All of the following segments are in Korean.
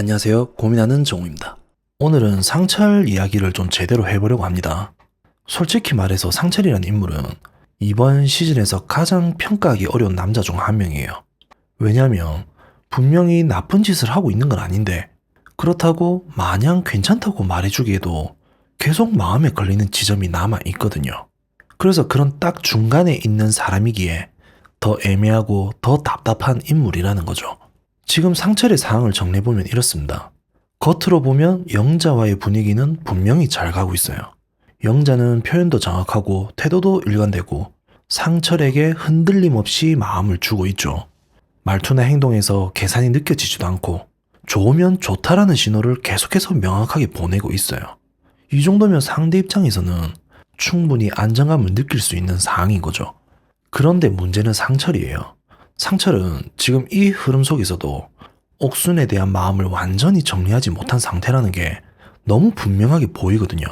안녕하세요. 고민하는 정우입니다. 오늘은 상철 이야기를 좀 제대로 해보려고 합니다. 솔직히 말해서 상철이라는 인물은 이번 시즌에서 가장 평가하기 어려운 남자 중 한 명이에요. 왜냐하면 분명히 나쁜 짓을 하고 있는 건 아닌데 그렇다고 마냥 괜찮다고 말해주기에도 계속 마음에 걸리는 지점이 남아 있거든요. 그래서 그런 딱 중간에 있는 사람이기에 더 애매하고 더 답답한 인물이라는 거죠. 지금 상철의 상황을 정리해보면 이렇습니다. 겉으로 보면 영자와의 분위기는 분명히 잘 가고 있어요. 영자는 표현도 정확하고 태도도 일관되고 상철에게 흔들림 없이 마음을 주고 있죠. 말투나 행동에서 계산이 느껴지지도 않고 좋으면 좋다라는 신호를 계속해서 명확하게 보내고 있어요. 이 정도면 상대 입장에서는 충분히 안정감을 느낄 수 있는 상황인 거죠. 그런데 문제는 상철이에요. 상철은 지금 이 흐름 속에서도 옥순에 대한 마음을 완전히 정리하지 못한 상태라는 게 너무 분명하게 보이거든요.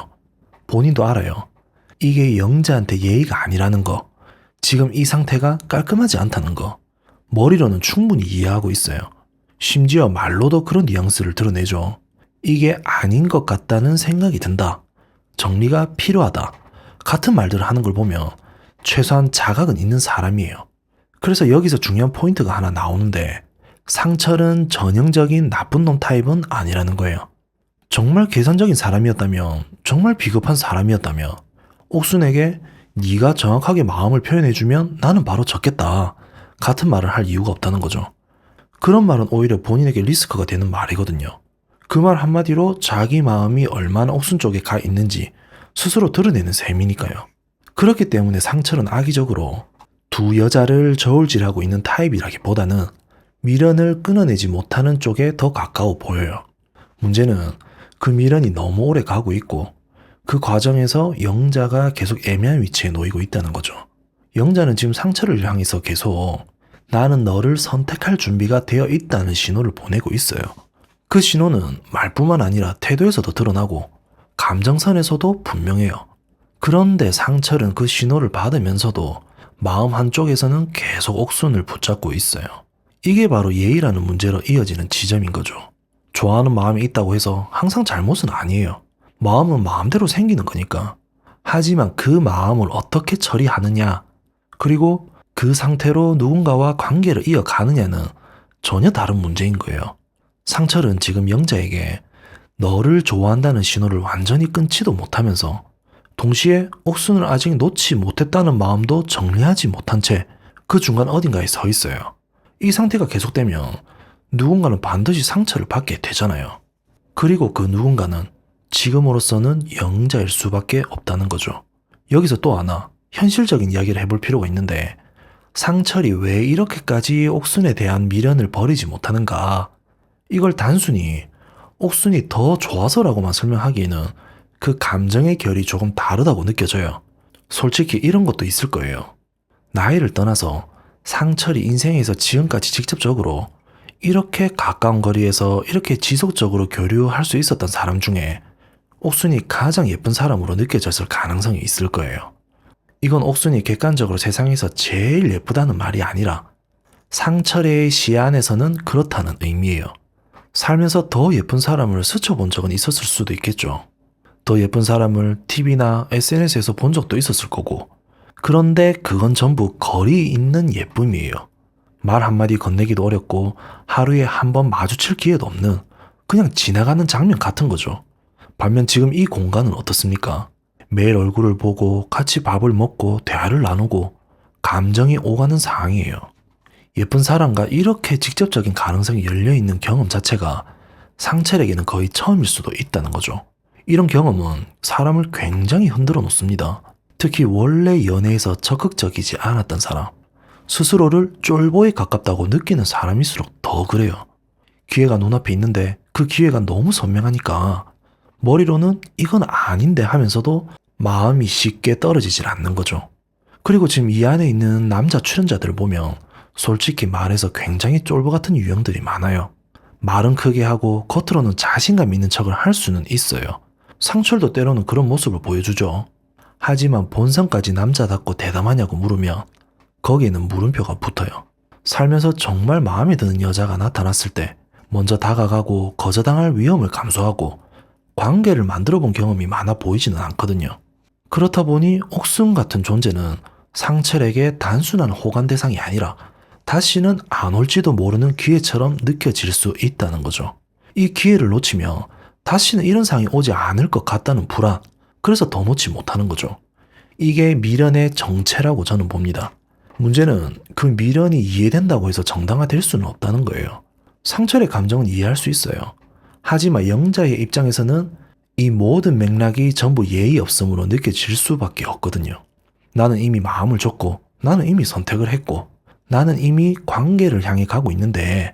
본인도 알아요. 이게 영자한테 예의가 아니라는 거, 지금 이 상태가 깔끔하지 않다는 거, 머리로는 충분히 이해하고 있어요. 심지어 말로도 그런 뉘앙스를 드러내죠. 이게 아닌 것 같다는 생각이 든다. 정리가 필요하다. 같은 말들을 하는 걸 보면 최소한 자각은 있는 사람이에요. 그래서 여기서 중요한 포인트가 하나 나오는데 상철은 전형적인 나쁜 놈 타입은 아니라는 거예요. 정말 계산적인 사람이었다면, 정말 비겁한 사람이었다면 옥순에게 네가 정확하게 마음을 표현해주면 나는 바로 졌겠다 같은 말을 할 이유가 없다는 거죠. 그런 말은 오히려 본인에게 리스크가 되는 말이거든요. 그 말 한마디로 자기 마음이 얼마나 옥순 쪽에 가 있는지 스스로 드러내는 셈이니까요. 그렇기 때문에 상철은 악의적으로 두 여자를 저울질하고 있는 타입이라기보다는 미련을 끊어내지 못하는 쪽에 더 가까워 보여요. 문제는 그 미련이 너무 오래 가고 있고 그 과정에서 영자가 계속 애매한 위치에 놓이고 있다는 거죠. 영자는 지금 상철을 향해서 계속 나는 너를 선택할 준비가 되어 있다는 신호를 보내고 있어요. 그 신호는 말뿐만 아니라 태도에서도 드러나고 감정선에서도 분명해요. 그런데 상철은 그 신호를 받으면서도 마음 한쪽에서는 계속 옥순을 붙잡고 있어요. 이게 바로 예의라는 문제로 이어지는 지점인 거죠. 좋아하는 마음이 있다고 해서 항상 잘못은 아니에요. 마음은 마음대로 생기는 거니까. 하지만 그 마음을 어떻게 처리하느냐, 그리고 그 상태로 누군가와 관계를 이어가느냐는 전혀 다른 문제인 거예요. 상철은 지금 영자에게 너를 좋아한다는 신호를 완전히 끊지도 못하면서 동시에 옥순을 아직 놓지 못했다는 마음도 정리하지 못한 채 그 중간 어딘가에 서 있어요. 이 상태가 계속되면 누군가는 반드시 상처를 받게 되잖아요. 그리고 그 누군가는 지금으로서는 영자일 수밖에 없다는 거죠. 여기서 또 하나 현실적인 이야기를 해볼 필요가 있는데 상철이 왜 이렇게까지 옥순에 대한 미련을 버리지 못하는가? 이걸 단순히 옥순이 더 좋아서라고만 설명하기에는 그 감정의 결이 조금 다르다고 느껴져요. 솔직히 이런 것도 있을 거예요. 나이를 떠나서 상철이 인생에서 지금까지 직접적으로 이렇게 가까운 거리에서 이렇게 지속적으로 교류할 수 있었던 사람 중에 옥순이 가장 예쁜 사람으로 느껴졌을 가능성이 있을 거예요. 이건 옥순이 객관적으로 세상에서 제일 예쁘다는 말이 아니라 상철의 시야 안에서는 그렇다는 의미예요. 살면서 더 예쁜 사람을 스쳐본 적은 있었을 수도 있겠죠. 더 예쁜 사람을 TV나 SNS에서 본 적도 있었을 거고, 그런데 그건 전부 거리 있는 예쁨이에요. 말 한마디 건네기도 어렵고 하루에 한 번 마주칠 기회도 없는 그냥 지나가는 장면 같은 거죠. 반면 지금 이 공간은 어떻습니까? 매일 얼굴을 보고 같이 밥을 먹고 대화를 나누고 감정이 오가는 상황이에요. 예쁜 사람과 이렇게 직접적인 가능성이 열려있는 경험 자체가 상철에게는 거의 처음일 수도 있다는 거죠. 이런 경험은 사람을 굉장히 흔들어 놓습니다. 특히 원래 연애에서 적극적이지 않았던 사람, 스스로를 쫄보에 가깝다고 느끼는 사람일수록 더 그래요. 기회가 눈앞에 있는데 그 기회가 너무 선명하니까 머리로는 이건 아닌데 하면서도 마음이 쉽게 떨어지질 않는 거죠. 그리고 지금 이 안에 있는 남자 출연자들을 보면 솔직히 말해서 굉장히 쫄보 같은 유형들이 많아요. 말은 크게 하고 겉으로는 자신감 있는 척을 할 수는 있어요. 상철도 때로는 그런 모습을 보여주죠. 하지만 본성까지 남자답고 대담하냐고 물으면 거기에는 물음표가 붙어요. 살면서 정말 마음에 드는 여자가 나타났을 때 먼저 다가가고 거절당할 위험을 감수하고 관계를 만들어 본 경험이 많아 보이지는 않거든요. 그렇다 보니 옥순 같은 존재는 상철에게 단순한 호감 대상이 아니라 다시는 안 올지도 모르는 기회처럼 느껴질 수 있다는 거죠. 이 기회를 놓치면 다시는 이런 상황이 오지 않을 것 같다는 불안, 그래서 더 놓지 못하는 거죠. 이게 미련의 정체라고 저는 봅니다. 문제는 그 미련이 이해된다고 해서 정당화될 수는 없다는 거예요. 상철의 감정은 이해할 수 있어요. 하지만 영자의 입장에서는 이 모든 맥락이 전부 예의 없음으로 느껴질 수밖에 없거든요. 나는 이미 마음을 줬고, 나는 이미 선택을 했고, 나는 이미 관계를 향해 가고 있는데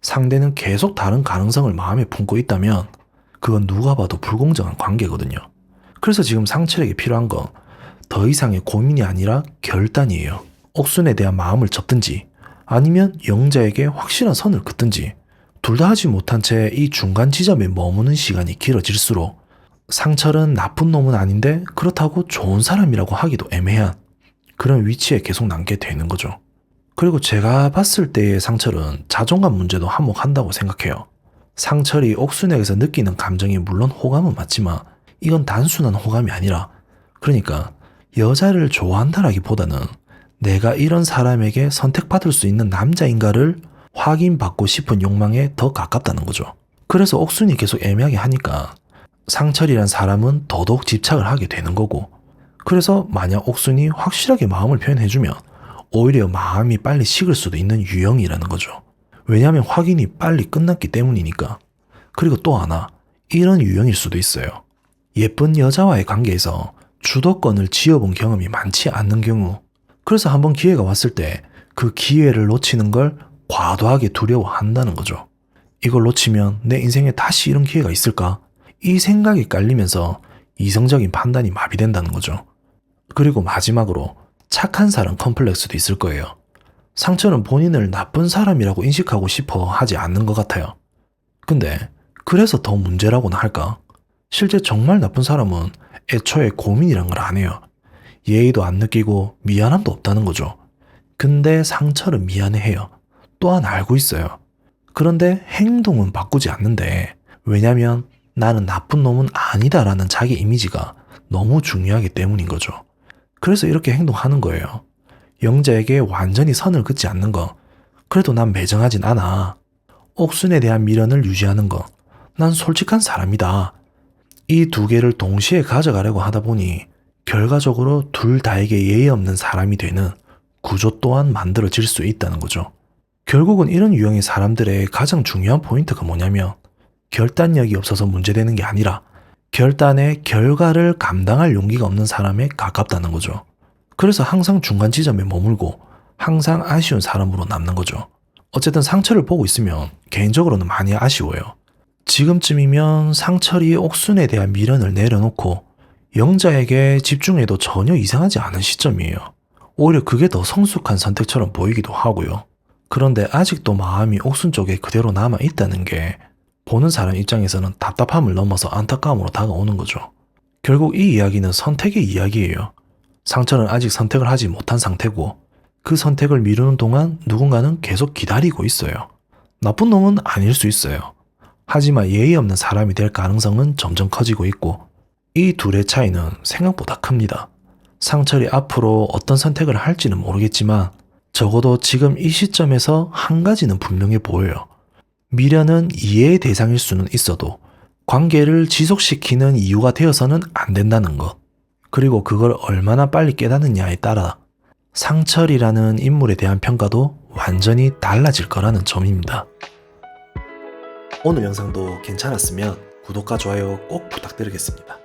상대는 계속 다른 가능성을 마음에 품고 있다면 그건 누가 봐도 불공정한 관계거든요. 그래서 지금 상철에게 필요한 건 더 이상의 고민이 아니라 결단이에요. 옥순에 대한 마음을 접든지 아니면 영자에게 확실한 선을 긋든지 둘 다 하지 못한 채 이 중간 지점에 머무는 시간이 길어질수록 상철은 나쁜 놈은 아닌데 그렇다고 좋은 사람이라고 하기도 애매한 그런 위치에 계속 남게 되는 거죠. 그리고 제가 봤을 때의 상철은 자존감 문제도 한몫한다고 생각해요. 상철이 옥순에게서 느끼는 감정이 물론 호감은 맞지만 이건 단순한 호감이 아니라, 그러니까 여자를 좋아한다라기보다는 내가 이런 사람에게 선택받을 수 있는 남자인가를 확인받고 싶은 욕망에 더 가깝다는 거죠. 그래서 옥순이 계속 애매하게 하니까 상철이란 사람은 더더욱 집착을 하게 되는 거고, 그래서 만약 옥순이 확실하게 마음을 표현해주면 오히려 마음이 빨리 식을 수도 있는 유형이라는 거죠. 왜냐하면 확인이 빨리 끝났기 때문이니까. 그리고 또 하나, 이런 유형일 수도 있어요. 예쁜 여자와의 관계에서 주도권을 쥐어본 경험이 많지 않는 경우, 그래서 한번 기회가 왔을 때 그 기회를 놓치는 걸 과도하게 두려워한다는 거죠. 이걸 놓치면 내 인생에 다시 이런 기회가 있을까? 이 생각이 깔리면서 이성적인 판단이 마비된다는 거죠. 그리고 마지막으로 착한 사람 컴플렉스도 있을 거예요. 상철은 본인을 나쁜 사람이라고 인식하고 싶어 하지 않는 것 같아요. 근데 그래서 더 문제라고나 할까? 실제 정말 나쁜 사람은 애초에 고민이란 걸 안 해요. 예의도 안 느끼고 미안함도 없다는 거죠. 근데 상철은 미안해해요. 또한 알고 있어요. 그런데 행동은 바꾸지 않는데, 왜냐면 나는 나쁜 놈은 아니다라는 자기 이미지가 너무 중요하기 때문인 거죠. 그래서 이렇게 행동하는 거예요. 영자에게 완전히 선을 긋지 않는 거, 그래도 난 매정하진 않아. 옥순에 대한 미련을 유지하는 거, 난 솔직한 사람이다. 이 두 개를 동시에 가져가려고 하다 보니 결과적으로 둘 다에게 예의 없는 사람이 되는 구조 또한 만들어질 수 있다는 거죠. 결국은 이런 유형의 사람들의 가장 중요한 포인트가 뭐냐면 결단력이 없어서 문제되는 게 아니라 결단의 결과를 감당할 용기가 없는 사람에 가깝다는 거죠. 그래서 항상 중간 지점에 머물고 항상 아쉬운 사람으로 남는 거죠. 어쨌든 상철을 보고 있으면 개인적으로는 많이 아쉬워요. 지금쯤이면 상철이 옥순에 대한 미련을 내려놓고 영자에게 집중해도 전혀 이상하지 않은 시점이에요. 오히려 그게 더 성숙한 선택처럼 보이기도 하고요. 그런데 아직도 마음이 옥순 쪽에 그대로 남아있다는 게 보는 사람 입장에서는 답답함을 넘어서 안타까움으로 다가오는 거죠. 결국 이 이야기는 선택의 이야기예요. 상철은 아직 선택을 하지 못한 상태고 그 선택을 미루는 동안 누군가는 계속 기다리고 있어요. 나쁜 놈은 아닐 수 있어요. 하지만 예의 없는 사람이 될 가능성은 점점 커지고 있고 이 둘의 차이는 생각보다 큽니다. 상철이 앞으로 어떤 선택을 할지는 모르겠지만 적어도 지금 이 시점에서 한 가지는 분명해 보여요. 미련은 이해의 대상일 수는 있어도 관계를 지속시키는 이유가 되어서는 안 된다는 것. 그리고 그걸 얼마나 빨리 깨닫느냐에 따라 상철이라는 인물에 대한 평가도 완전히 달라질 거라는 점입니다. 오늘 영상도 괜찮았으면 구독과 좋아요 꼭 부탁드리겠습니다.